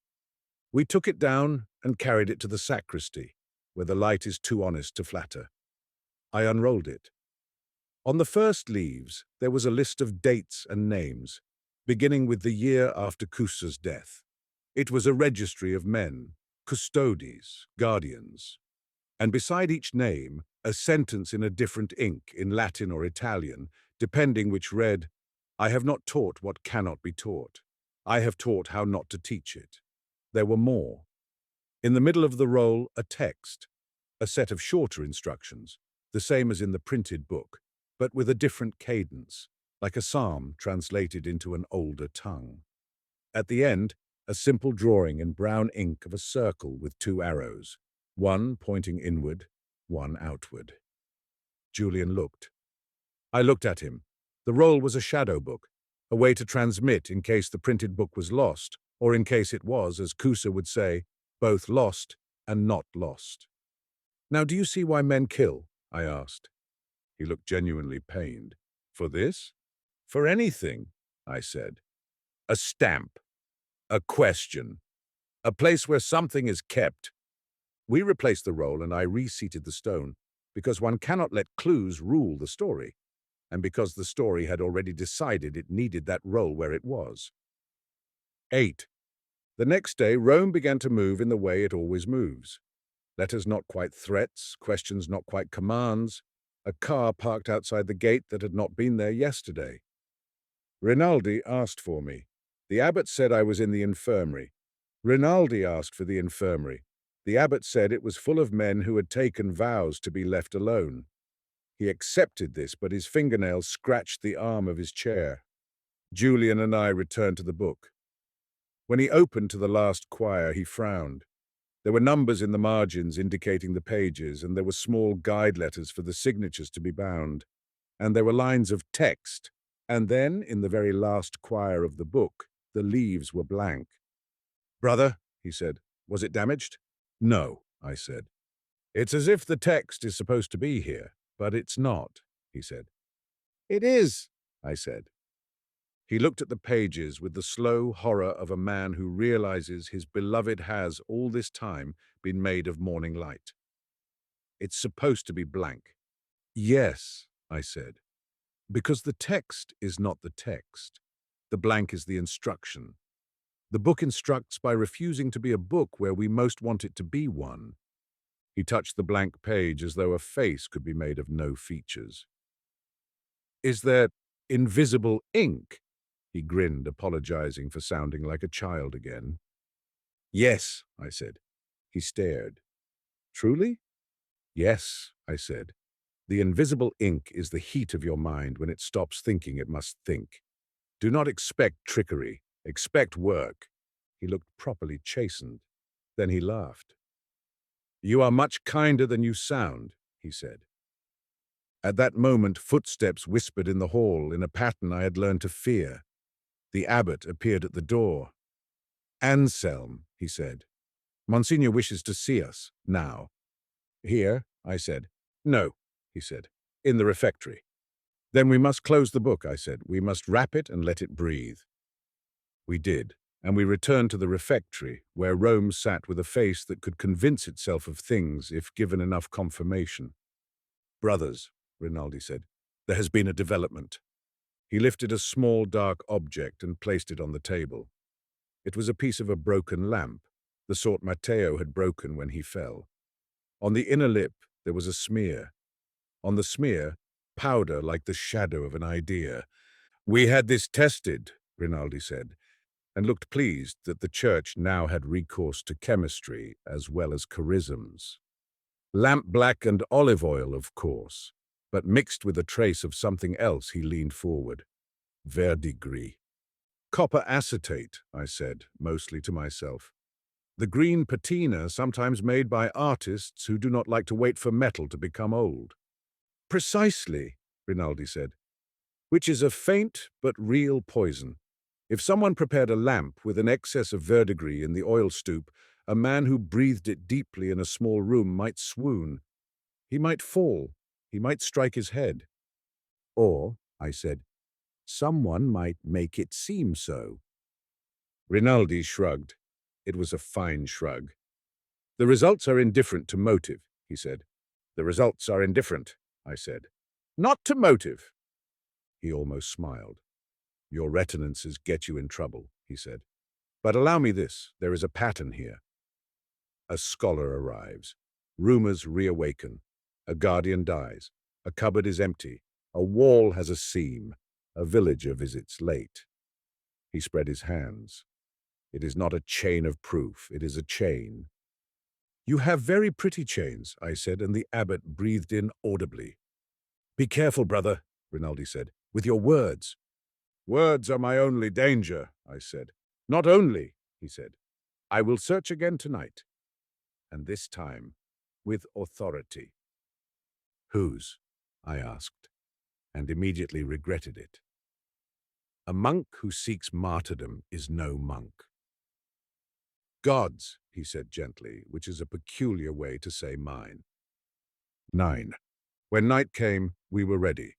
We took it down and carried it to the sacristy, where the light is too honest to flatter. I unrolled it. On the first leaves there was a list of dates and names, beginning with the year after Cusa's death. It was a registry of men, custodes, guardians, and beside each name, a sentence in a different ink, in Latin or Italian, depending which read, I have not taught what cannot be taught. I have taught how not to teach it. There were more. In the middle of the roll, a text, a set of shorter instructions, the same as in the printed book, but with a different cadence, like a psalm translated into an older tongue. At the end, a simple drawing in brown ink of a circle with two arrows, one pointing inward, one outward. Julian looked. I looked at him. The roll was a shadow book, a way to transmit in case the printed book was lost, or in case it was, as Cusa would say, both lost and not lost. Now, do you see why men kill? I asked. He looked genuinely pained. For this? For anything, I said. A stamp. A question. A place where something is kept. We replaced the roll and I reseated the stone, because one cannot let clues rule the story, and because the story had already decided it needed that roll where it was. 8. The next day, Rome began to move in the way it always moves. Letters not quite threats, questions not quite commands, a car parked outside the gate that had not been there yesterday. Rinaldi asked for me. The abbot said I was in the infirmary. Rinaldi asked for the infirmary. The abbot said it was full of men who had taken vows to be left alone. He accepted this, but his fingernails scratched the arm of his chair. Julian and I returned to the book. When he opened to the last quire, he frowned. There were numbers in the margins indicating the pages, and there were small guide letters for the signatures to be bound. And there were lines of text. And then, in the very last quire of the book, the leaves were blank. Brother, he said, was it damaged? No, I said. It's as if the text is supposed to be here, but it's not, he said. It is, I said. He looked at the pages with the slow horror of a man who realizes his beloved has, all this time, been made of morning light. It's supposed to be blank. Yes, I said, because the text is not the text. The blank is the instruction. The book instructs by refusing to be a book where we most want it to be one. He touched the blank page as though a face could be made of no features. Is there invisible ink? He grinned, apologizing for sounding like a child again. Yes, I said. He stared. Truly? Yes, I said. The invisible ink is the heat of your mind when it stops thinking it must think. Do not expect trickery. Expect work. He looked properly chastened. Then he laughed. You are much kinder than you sound, he said. At that moment, footsteps whispered in the hall in a pattern I had learned to fear. The abbot appeared at the door. "Anselm," he said, "Monsignor wishes to see us, now." "Here?" I said. "No," he said, "in the refectory." "Then we must close the book," I said. "We must wrap it and let it breathe." We did, and we returned to the refectory, where Rome sat with a face that could convince itself of things if given enough confirmation. "Brothers," Rinaldi said, "there has been a development." He lifted a small dark object and placed it on the table. It was a piece of a broken lamp, the sort Matteo had broken when he fell. On the inner lip there was a smear. On the smear, powder like the shadow of an idea. "We had this tested," Rinaldi said, and looked pleased that the church now had recourse to chemistry as well as charisms. Lamp black and olive oil, of course, but mixed with a trace of something else. He leaned forward. "Verdigris." "Copper acetate," I said, mostly to myself. "The green patina sometimes made by artists who do not like to wait for metal to become old." "Precisely," Rinaldi said, "which is a faint but real poison. If someone prepared a lamp with an excess of verdigris in the oil stoup, a man who breathed it deeply in a small room might swoon. He might fall. He might strike his head." "Or," I said, "someone might make it seem so." Rinaldi shrugged. It was a fine shrug. "The results are indifferent to motive," he said. "The results are indifferent," I said. "Not to motive." He almost smiled. "Your retinences get you in trouble," he said. "But allow me this. There is a pattern here. A scholar arrives. Rumors reawaken. A guardian dies. A cupboard is empty. A wall has a seam. A villager visits late." He spread his hands. "It is not a chain of proof. It is a chain." "You have very pretty chains," I said, and the abbot breathed in audibly. "Be careful, brother," Rinaldi said, "with your words." "Words are my only danger," I said. "Not only," he said. "I will search again tonight, and this time with authority." "Whose?" I asked, and immediately regretted it. A monk who seeks martyrdom is no monk. "God's," he said gently, which is a peculiar way to say mine. 9. When night came, we were ready.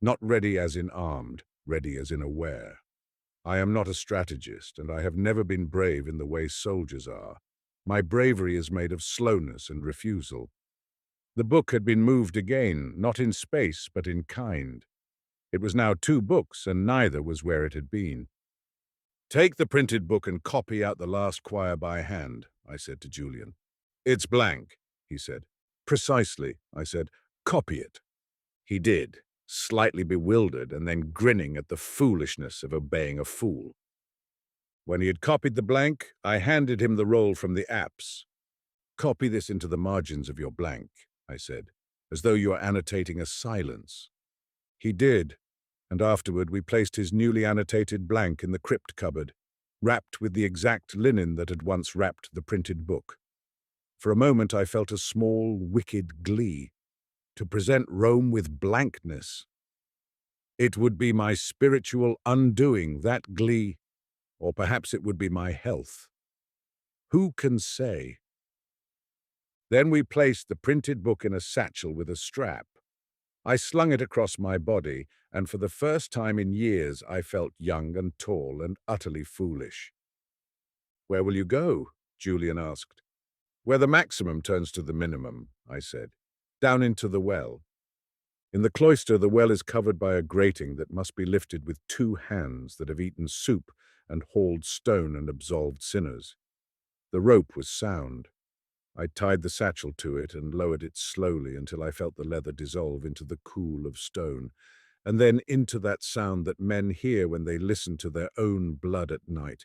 Not ready as in armed, ready as in aware. I am not a strategist, and I have never been brave in the way soldiers are. My bravery is made of slowness and refusal. The book had been moved again, not in space, but in kind. It was now 2 books, and neither was where it had been. "Take the printed book and copy out the last quire by hand," I said to Julian. "It's blank," he said. "Precisely," I said. "Copy it." He did, slightly bewildered and then grinning at the foolishness of obeying a fool. When he had copied the blank, I handed him the roll from the apse. "Copy this into the margins of your blank," I said, "as though you are annotating a silence." He did, and afterward we placed his newly annotated blank in the crypt cupboard, wrapped with the exact linen that had once wrapped the printed book. For a moment I felt a small, wicked glee. To present Rome with blankness. It would be my spiritual undoing, that glee, or perhaps it would be my health. Who can say? Then we placed the printed book in a satchel with a strap. I slung it across my body, and for the first time in years I felt young and tall and utterly foolish. "Where will you go?" Julian asked. "Where the maximum turns to the minimum," I said. "Down into the well. In the cloister, the well is covered by a grating that must be lifted with 2 hands that have eaten soup and hauled stone and absolved sinners. The rope was sound. I tied the satchel to it and lowered it slowly until I felt the leather dissolve into the cool of stone, and then into that sound that men hear when they listen to their own blood at night.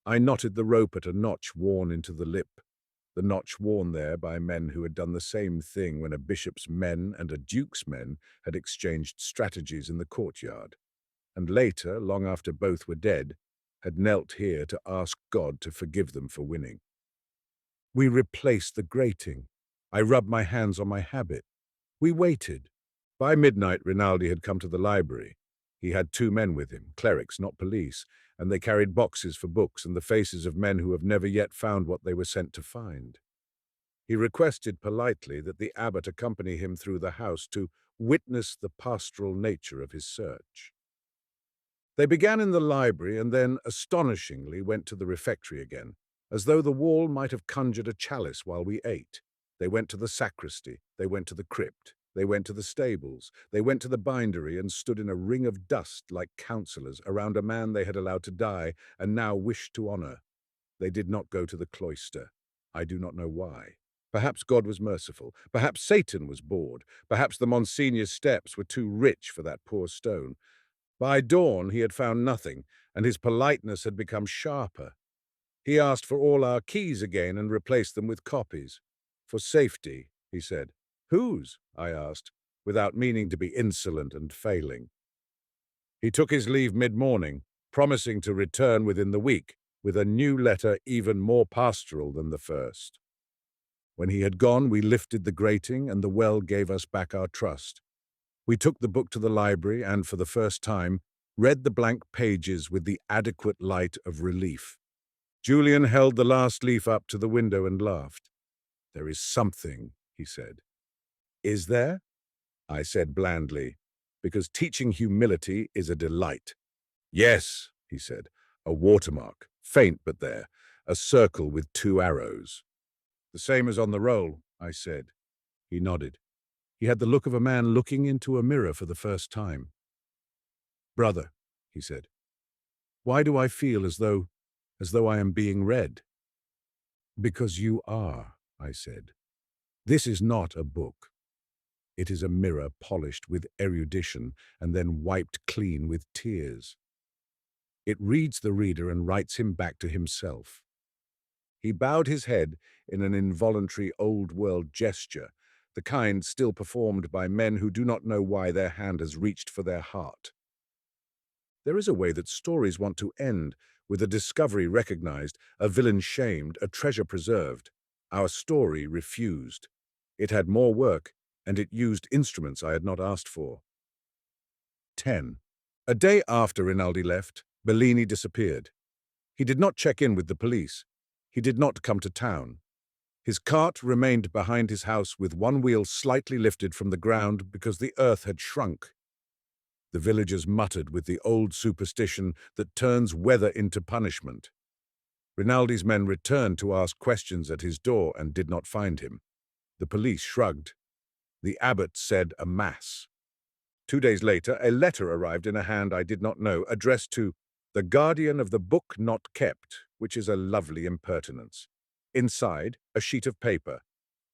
I knotted the rope at a notch worn into the lip, the notch worn there by men who had done the same thing when a bishop's men and a duke's men had exchanged strategies in the courtyard, and later, long after both were dead, had knelt here to ask God to forgive them for winning. We replaced the grating. I rubbed my hands on my habit. We waited. By midnight, Rinaldi had come to the library. He had 2 men with him, clerics, not police, and they carried boxes for books and the faces of men who have never yet found what they were sent to find. He requested politely that the abbot accompany him through the house to witness the pastoral nature of his search. They began in the library and then, astonishingly, went to the refectory again, as though the wall might have conjured a chalice while we ate. They went to the sacristy, they went to the crypt, they went to the stables, they went to the bindery and stood in a ring of dust like counsellors around a man they had allowed to die and now wished to honour. They did not go to the cloister. I do not know why. Perhaps God was merciful. Perhaps Satan was bored. Perhaps the Monsignor's steps were too rich for that poor stone. By dawn he had found nothing, and his politeness had become sharper. He asked for all our keys again and replaced them with copies. For safety, he said. Whose? I asked, without meaning to be insolent and failing. He took his leave mid-morning, promising to return within the week, with a new letter even more pastoral than the first. When he had gone, we lifted the grating, and the well gave us back our trust. We took the book to the library and, for the first time, read the blank pages with the adequate light of relief. Julian held the last leaf up to the window and laughed. There is something, he said. Is there? I said blandly, because teaching humility is a delight. Yes, he said, a watermark, faint but there, a circle with 2 arrows. The same as on the roll, I said. He nodded. He had the look of a man looking into a mirror for the first time. Brother, he said, why do I feel as though I am being read? Because you are, I said. This is not a book. It is a mirror polished with erudition and then wiped clean with tears. It reads the reader and writes him back to himself. He bowed his head in an involuntary old-world gesture, the kind still performed by men who do not know why their hand has reached for their heart. There is a way that stories want to end, with a discovery recognized, a villain shamed, a treasure preserved. Our story refused. It had more work, and it used instruments I had not asked for. 10. A day after Rinaldi left, Bellini disappeared. He did not check in with the police. He did not come to town. His cart remained behind his house with one wheel slightly lifted from the ground because the earth had shrunk. The villagers muttered with the old superstition that turns weather into punishment. Rinaldi's men returned to ask questions at his door and did not find him. The police shrugged. The abbot said a mass. 2 days later, a letter arrived in a hand I did not know, addressed to the guardian of the book not kept, which is a lovely impertinence. Inside, a sheet of paper.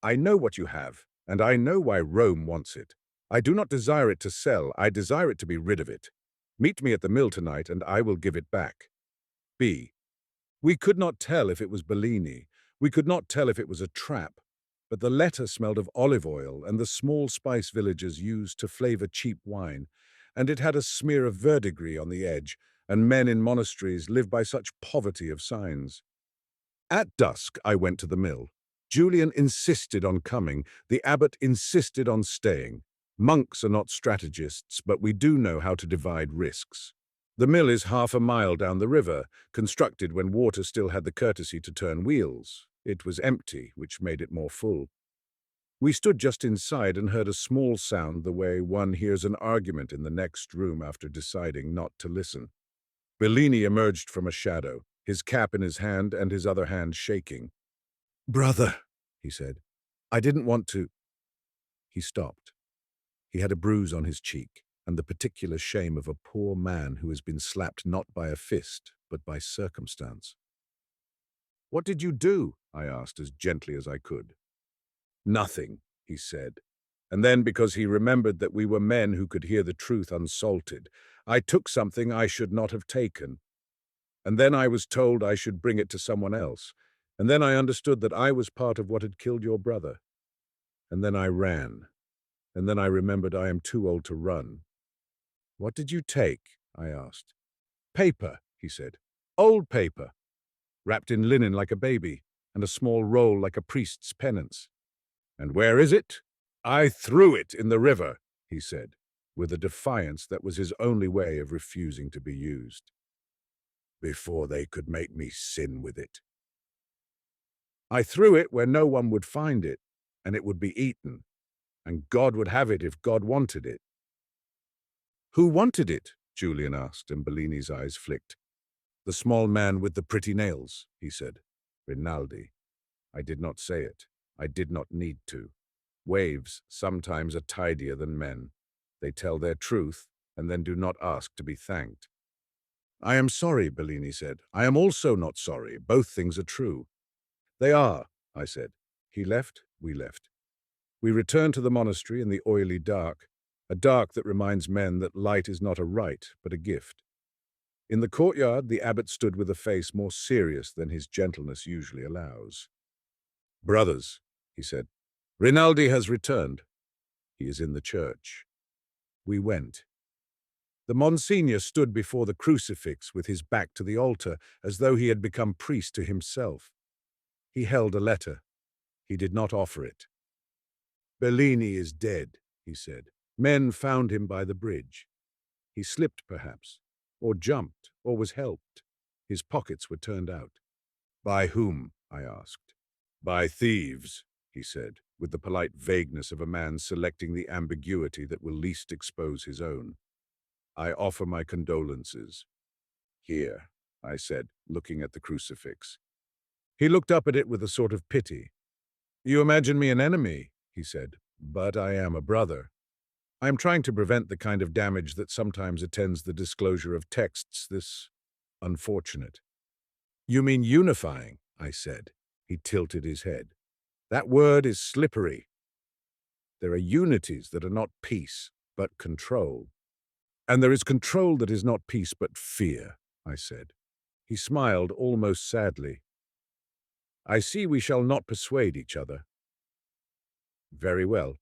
I know what you have, and I know why Rome wants it. I do not desire it to sell, I desire it to be rid of it. Meet me at the mill tonight, and I will give it back. B. We could not tell if it was Bellini. We could not tell if it was a trap. But the letter smelled of olive oil and the small spice villagers used to flavor cheap wine, and it had a smear of verdigris on the edge, and men in monasteries live by such poverty of signs. At dusk, I went to the mill. Julian insisted on coming. The abbot insisted on staying. Monks are not strategists, but we do know how to divide risks. The mill is 1/2 mile down the river, constructed when water still had the courtesy to turn wheels. It was empty, which made it more full. We stood just inside and heard a small sound the way one hears an argument in the next room after deciding not to listen. Bellini emerged from a shadow, his cap in his hand and his other hand shaking. "Brother," he said, "I didn't want to—" He stopped. He had a bruise on his cheek, and the particular shame of a poor man who has been slapped not by a fist, but by circumstance. "What did you do?" I asked as gently as I could. "Nothing," he said. And then, because he remembered that we were men who could hear the truth unsalted, I took something I should not have taken. And then I was told I should bring it to someone else. And then I understood that I was part of what had killed your brother. And then I ran. And then I remembered I am too old to run. "What did you take?" I asked. "Paper," he said. "Old paper, wrapped in linen like a baby, and a small roll like a priest's penance." "And where is it?" "I threw it in the river." he said, with a defiance that was his only way of refusing to be used. Before they could make me sin with it. I threw it where no one would find it, and it would be eaten, and God would have it if God wanted it. Who wanted it? Julian asked, and Bellini's eyes flicked. The small man with the pretty nails, he said. Rinaldi. I did not say it. I did not need to. Waves sometimes are tidier than men. They tell their truth, and then do not ask to be thanked. I am sorry, Bellini said. I am also not sorry. Both things are true. They are, I said. He left, we left. We returned to the monastery in the oily dark, a dark that reminds men that light is not a right, but a gift. In the courtyard, the abbot stood with a face more serious than his gentleness usually allows. Brothers, he said, Rinaldi has returned. He is in the church. We went. The Monsignor stood before the crucifix with his back to the altar, as though he had become priest to himself. He held a letter. He did not offer it. Bellini is dead, he said. Men found him by the bridge. He slipped, perhaps, or jumped, or was helped. His pockets were turned out. By whom? I asked. By thieves, he said, with the polite vagueness of a man selecting the ambiguity that will least expose his own. I offer my condolences. Here, I said, looking at the crucifix. He looked up at it with a sort of pity. You imagine me an enemy, he said, but I am a brother. I am trying to prevent the kind of damage that sometimes attends the disclosure of texts this unfortunate. You mean unifying, I said. He tilted his head. That word is slippery. There are unities that are not peace, but control. And there is control that is not peace, but fear, I said. He smiled almost sadly. I see we shall not persuade each other. Very well.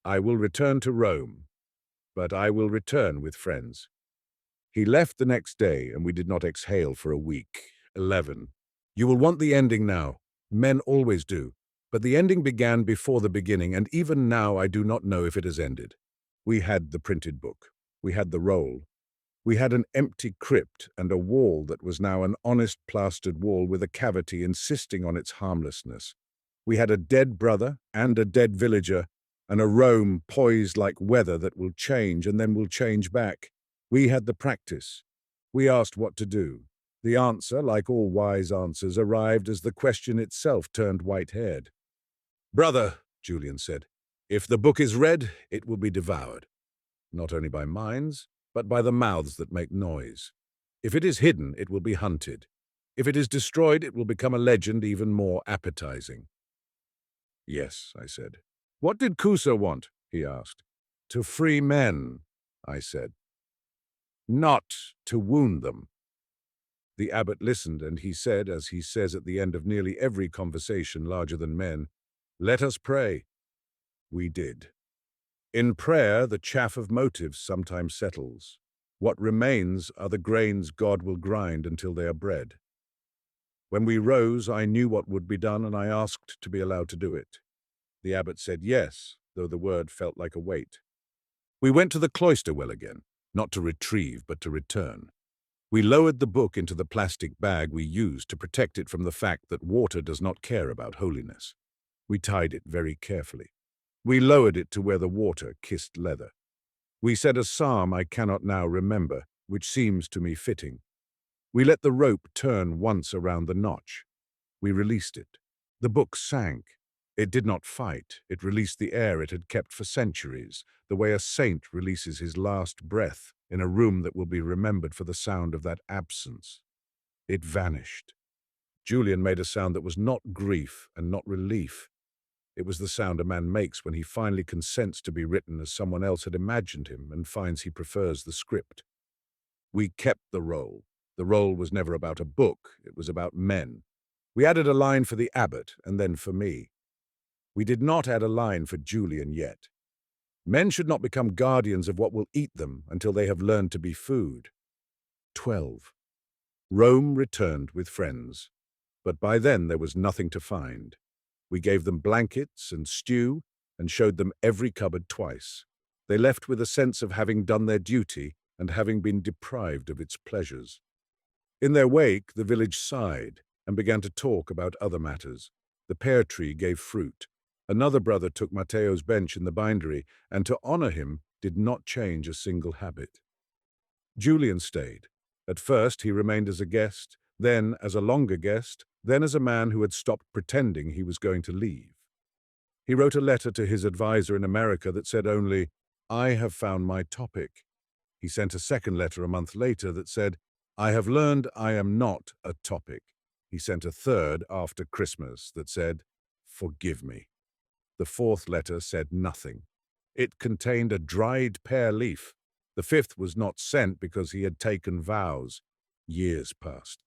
I will return to Rome, but I will return with friends. He left the next day, and we did not exhale for a week. 11. You will want the ending now. Men always do. But the ending began before the beginning, and even now I do not know if it has ended. We had the printed book. We had the roll. We had an empty crypt and a wall that was now an honest plastered wall with a cavity insisting on its harmlessness. We had a dead brother and a dead villager, and a Rome poised like weather that will change and then will change back. We had the practice. We asked what to do. The answer, like all wise answers, arrived as the question itself turned white-haired. Brother, Julian said, if the book is read, it will be devoured. Not only by minds, but by the mouths that make noise. If it is hidden, it will be hunted. If it is destroyed, it will become a legend even more appetizing. Yes, I said. What did Cusa want? He asked. To free men, I said. Not to wound them. The abbot listened, and he said, as he says at the end of nearly every conversation larger than men, let us pray. We did. In prayer, the chaff of motives sometimes settles. What remains are the grains God will grind until they are bread. When we rose, I knew what would be done, and I asked to be allowed to do it. The abbot said yes, though the word felt like a weight. We went to the cloister well again, not to retrieve, but to return. We lowered the book into the plastic bag we used to protect it from the fact that water does not care about holiness. We tied it very carefully. We lowered it to where the water kissed leather. We said a psalm I cannot now remember, which seems to me fitting. We let the rope turn once around the notch. We released it. The book sank. It did not fight. It released the air it had kept for centuries, the way a saint releases his last breath in a room that will be remembered for the sound of that absence. It vanished. Julian made a sound that was not grief and not relief. It was the sound a man makes when he finally consents to be written as someone else had imagined him and finds he prefers the script. We kept the roll. The roll was never about a book, it was about men. We added a line for the abbot and then for me. We did not add a line for Julian yet. Men should not become guardians of what will eat them until they have learned to be food. 12. Rome returned with friends, but by then there was nothing to find. We gave them blankets and stew, and showed them every cupboard twice. They left with a sense of having done their duty and having been deprived of its pleasures. In their wake, the village sighed and began to talk about other matters. The pear tree gave fruit. Another brother took Matteo's bench in the bindery, and to honor him did not change a single habit. Julian stayed. At first he remained as a guest, then as a longer guest, then as a man who had stopped pretending he was going to leave. He wrote a letter to his advisor in America that said only, "I have found my topic." He sent a second letter a month later that said, "I have learned I am not a topic." He sent a third after Christmas that said, "Forgive me." The fourth letter said nothing. It contained a dried pear leaf. The fifth was not sent because he had taken vows. Years passed.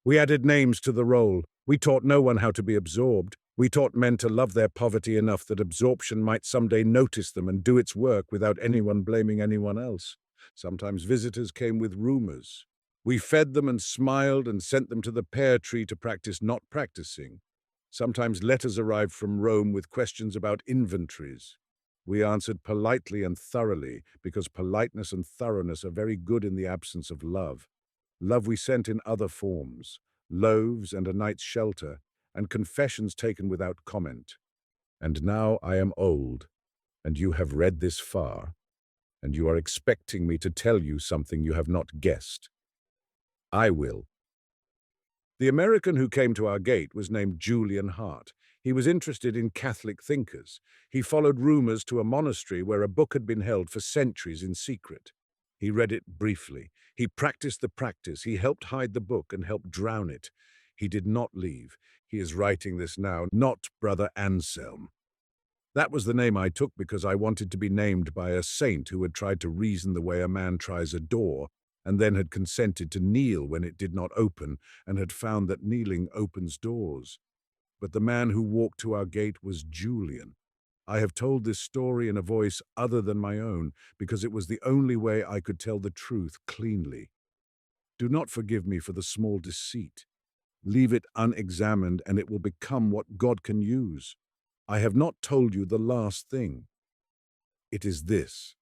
We added names to the roll. We taught no one how to be absorbed. We taught men to love their poverty enough that absorption might someday notice them and do its work without anyone blaming anyone else. Sometimes visitors came with rumors. We fed them and smiled and sent them to the pear tree to practice not practicing. Sometimes letters arrived from Rome with questions about inventories. We answered politely and thoroughly, because politeness and thoroughness are very good in the absence of love. Love we sent in other forms, loaves and a night's shelter, and confessions taken without comment. And now I am old, and you have read this far, and you are expecting me to tell you something you have not guessed. I will. The American who came to our gate was named Julian Hart. He was interested in Catholic thinkers. He followed rumors to a monastery where a book had been held for centuries in secret. He read it briefly. He practiced the practice. He helped hide the book and helped drown it. He did not leave. He is writing this now, not Brother Anselm. That was the name I took because I wanted to be named by a saint who had tried to reason the way a man tries a door, and then had consented to kneel when it did not open, and had found that kneeling opens doors. But the man who walked to our gate was Julian. I have told this story in a voice other than my own, because it was the only way I could tell the truth cleanly. Do not forgive me for the small deceit. Leave it unexamined, and it will become what God can use. I have not told you the last thing. It is this.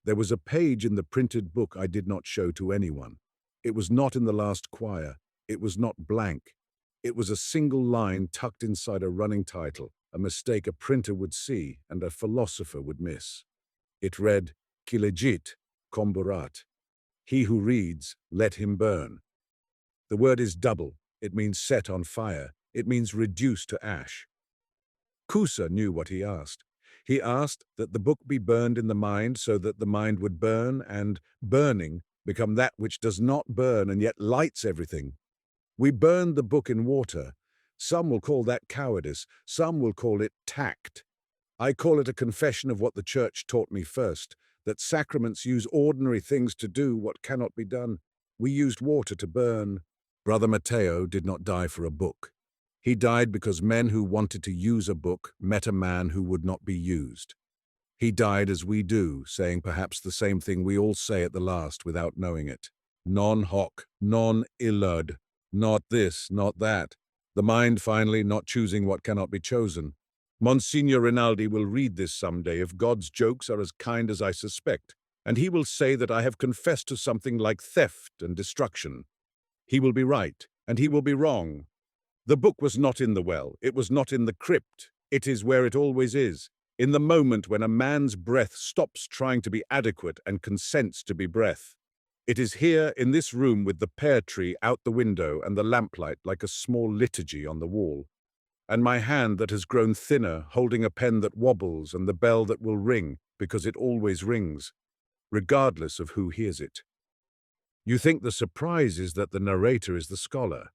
There was a page in the printed book I did not show to anyone. It was not in the last quire. It was not blank. It was a single line tucked inside a running title, a mistake a printer would see and a philosopher would miss. It read, "Qui legit, comburat." He who reads, let him burn. The word is double. It means set on fire. It means reduced to ash. Cusa knew what he asked. He asked that the book be burned in the mind so that the mind would burn and, burning, become that which does not burn and yet lights everything. We burned the book in water. Some will call that cowardice. Some will call it tact. I call it a confession of what the Church taught me first, that sacraments use ordinary things to do what cannot be done. We used water to burn. Brother Matteo did not die for a book. He died because men who wanted to use a book met a man who would not be used. He died as we do, saying perhaps the same thing we all say at the last without knowing it. Non hoc, non illud, not this, not that. The mind finally not choosing what cannot be chosen. Monsignor Rinaldi will read this someday if God's jokes are as kind as I suspect, and he will say that I have confessed to something like theft and destruction. He will be right, and he will be wrong. The book was not in the well, it was not in the crypt. It is where it always is, in the moment when a man's breath stops trying to be adequate and consents to be breath. It is here in this room with the pear tree out the window and the lamplight like a small liturgy on the wall, and my hand that has grown thinner holding a pen that wobbles and the bell that will ring because it always rings, regardless of who hears it. You think the surprise is that the narrator is the scholar,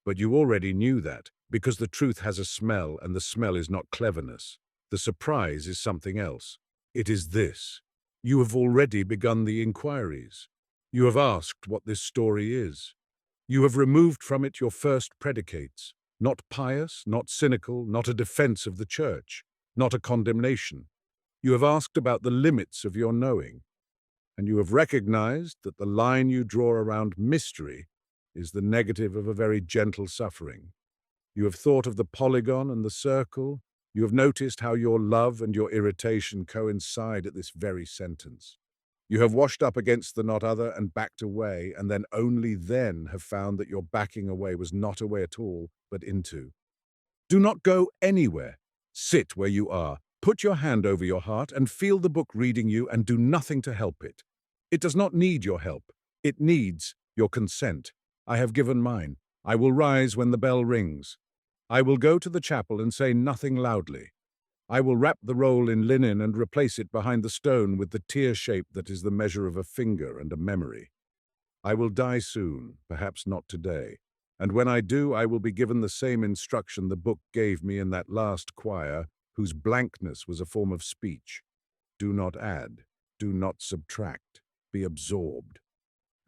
but you already knew that, because the truth has a smell and the smell is not cleverness. The surprise is something else. It is this. You have already begun the inquiries. You have asked what this story is. You have removed from it your first predicates, not pious, not cynical, not a defense of the Church, not a condemnation. You have asked about the limits of your knowing, and you have recognized that the line you draw around mystery is the negative of a very gentle suffering. You have thought of the polygon and the circle. You have noticed how your love and your irritation coincide at this very sentence. You have washed up against the not other and backed away, and then only then have found that your backing away was not away at all, but into. Do not go anywhere. Sit where you are. Put your hand over your heart and feel the book reading you and do nothing to help it. It does not need your help. It needs your consent. I have given mine. I will rise when the bell rings. I will go to the chapel and say nothing loudly. I will wrap the roll in linen and replace it behind the stone with the tear shape that is the measure of a finger and a memory. I will die soon, perhaps not today, and when I do, I will be given the same instruction the book gave me in that last choir, whose blankness was a form of speech. Do not add, do not subtract, be absorbed.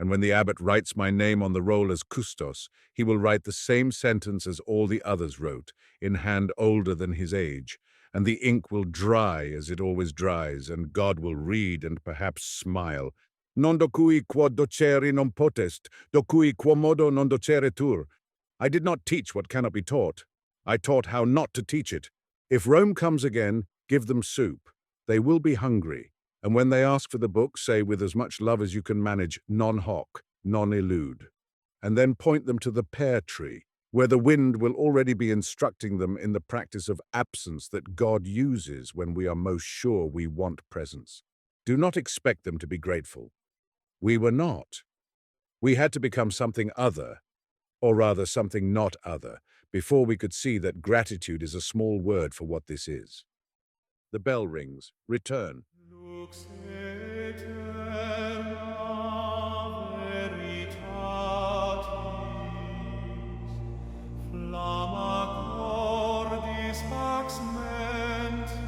And when the abbot writes my name on the roll as custos, he will write the same sentence as all the others wrote, in hand older than his age, and the ink will dry as it always dries, and God will read and perhaps smile. Non docui quod docere non potest, docui quomodo non docere tur. I did not teach what cannot be taught. I taught how not to teach it. If Rome comes again, give them soup. They will be hungry. And when they ask for the book, say with as much love as you can manage, non hoc, non illude. And then point them to the pear tree, where the wind will already be instructing them in the practice of absence that God uses when we are most sure we want presence. Do not expect them to be grateful. We were not. We had to become something other, or rather something not other, before we could see that gratitude is a small word for what this is. The bell rings. Return. Lux aeterna veritatis, flamma cordis pax mentrium,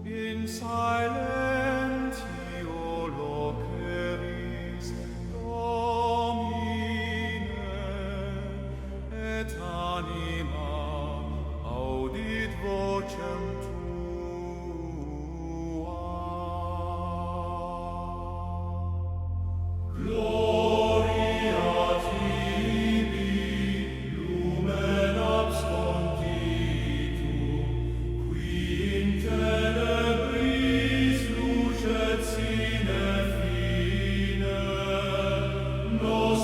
in silentio loqueris Domine, et anima audit vocem tua. Gloria tibi, lumen absconditum, qui in tenebris lucet sine fine, nos